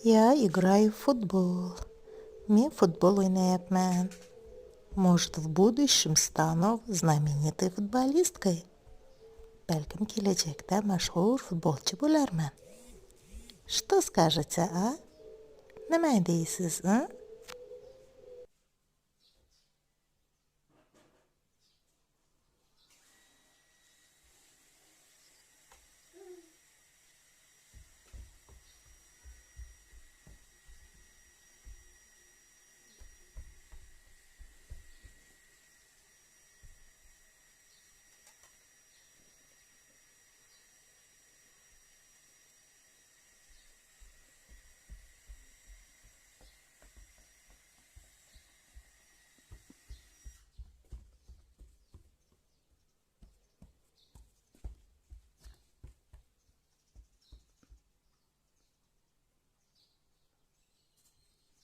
Я играю в футбол. Мен футбол ойнayapman. Может, в будущем стану знаменитой футболисткой. Бәлкім келешекте мәшһүр футболчы болармын. Что скажете, а? Нема дейсіз, а?